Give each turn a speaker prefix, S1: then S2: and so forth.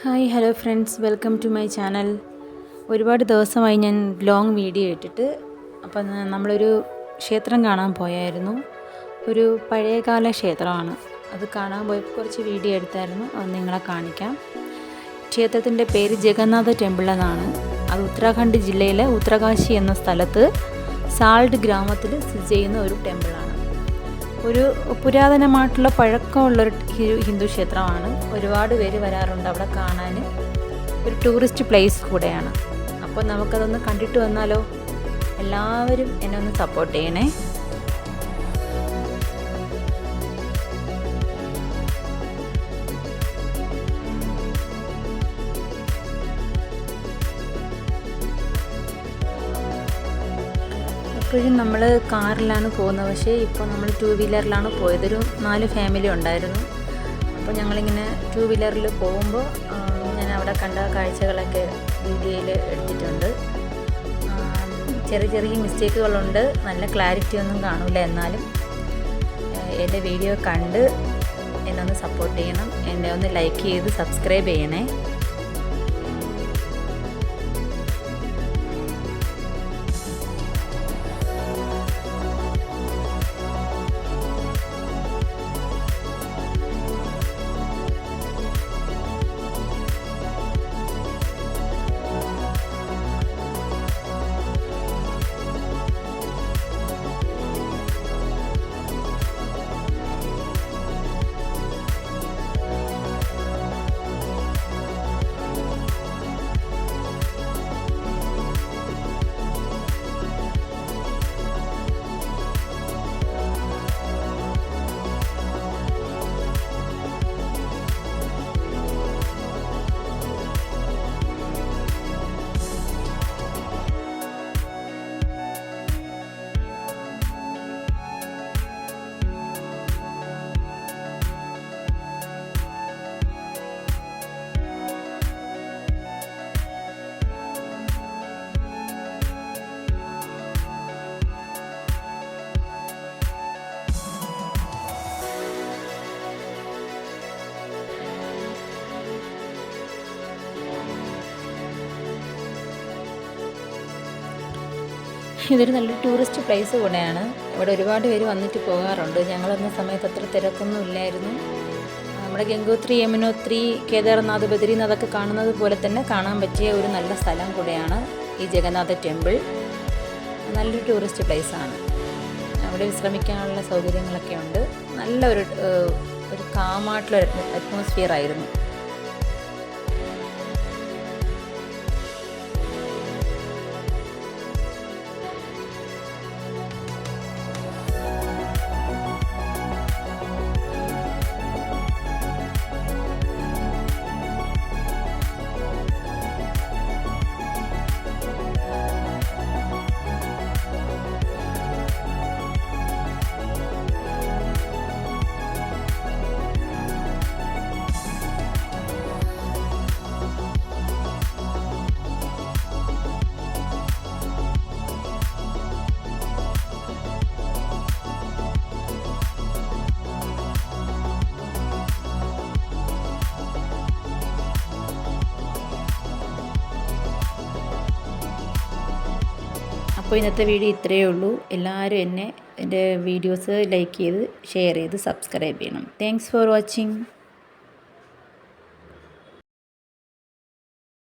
S1: Hi hello friends, welcome to my channel. ഒരുപാട് ദിവസമായി ഞാൻ ലോങ് വീഡിയോ ഇട്ടിട്ട്. അപ്പം നമ്മളൊരു ക്ഷേത്രം കാണാൻ പോയായിരുന്നു. ഒരു പഴയകാല ക്ഷേത്രമാണ്. അത് കാണാൻ പോയപ്പോൾ കുറച്ച് വീഡിയോ എടുത്തായിരുന്നു. അത് നിങ്ങളെ കാണിക്കാം. ക്ഷേത്രത്തിൻ്റെ പേര് ജഗന്നാഥ ടെമ്പിൾ എന്നാണ്. അത് ഉത്തരാഖണ്ഡ് ജില്ലയിലെ ഉത്തരകാശി എന്ന സ്ഥലത്ത് സാൾട്ട് ഗ്രാമത്തിൽ സ്ഥിതി ചെയ്യുന്ന ഒരു ടെമ്പിളാണ്. ഒരു പുരാതനമായിട്ടുള്ള പഴക്കമുള്ളൊരു ഹിന്ദു ക്ഷേത്രമാണ്. ഒരുപാട് പേര് വരാറുണ്ട് അവിടെ കാണാൻ. ഒരു ടൂറിസ്റ്റ് പ്ലേസ് കൂടെയാണ്. അപ്പോൾ നമുക്കതൊന്ന് കണ്ടിട്ട് വന്നാലോ? എല്ലാവരും എന്നെ ഒന്ന് സപ്പോർട്ട് ചെയ്യണേ. എപ്പോഴും നമ്മൾ കാറിലാണ് പോകുന്നത്, പക്ഷേ ഇപ്പോൾ നമ്മൾ 2 വീലറിലാണ് പോയത്. ഒരു 4 ഫാമിലി ഉണ്ടായിരുന്നു. അപ്പോൾ ഞങ്ങളിങ്ങനെ 2 വീലറിൽ പോകുമ്പോൾ ഞാൻ അവിടെ കണ്ട കാഴ്ചകളൊക്കെ വീഡിയോയിൽ എടുത്തിട്ടുണ്ട്. ചെറിയ ചെറിയ മിസ്റ്റേക്കുകളുണ്ട്. നല്ല ക്ലാരിറ്റി ഒന്നും കാണില്ല. എന്നാലും എൻ്റെ വീഡിയോ കണ്ട് എന്നെ ഒന്ന് സപ്പോർട്ട് ചെയ്യണം. എന്നെ ഒന്ന് ലൈക്ക് ചെയ്ത് സബ്സ്ക്രൈബ് ചെയ്യണേ. ഇതൊരു നല്ല ടൂറിസ്റ്റ് പ്ലേസ് കൂടെയാണ്. ഇവിടെ ഒരുപാട് പേര് വന്നിട്ട് പോകാറുണ്ട്. ഞങ്ങൾ വന്ന സമയത്ത് അത്ര തിരക്കൊന്നും ഇല്ലായിരുന്നു. നമ്മുടെ ഗംഗോത്രി, യമുനോത്രി, കേദാർനാഥ്, ബദ്രീനാഥൊക്കെ കാണുന്നത് പോലെ തന്നെ കാണാൻ പറ്റിയ ഒരു നല്ല സ്ഥലം കൂടെയാണ് ഈ ജഗന്നാഥ ടെമ്പിൾ. നല്ലൊരു ടൂറിസ്റ്റ് പ്ലേസാണ്. അവിടെ വിശ്രമിക്കാനുള്ള സൗകര്യങ്ങളൊക്കെ ഉണ്ട്. നല്ലൊരു കാമായിട്ടുള്ള അറ്റ്മോസ്ഫിയർ ആയിരുന്നു. അപ്പോൾ ഇന്നത്തെ വീഡിയോ ഇത്രയേ ഉള്ളൂ. എല്ലാവരും എൻ്റെ വീഡിയോസ് ലൈക്ക് ചെയ്ത് ഷെയർ ചെയ്ത് സബ്സ്ക്രൈബ് ചെയ്യണം. Thanks for watching.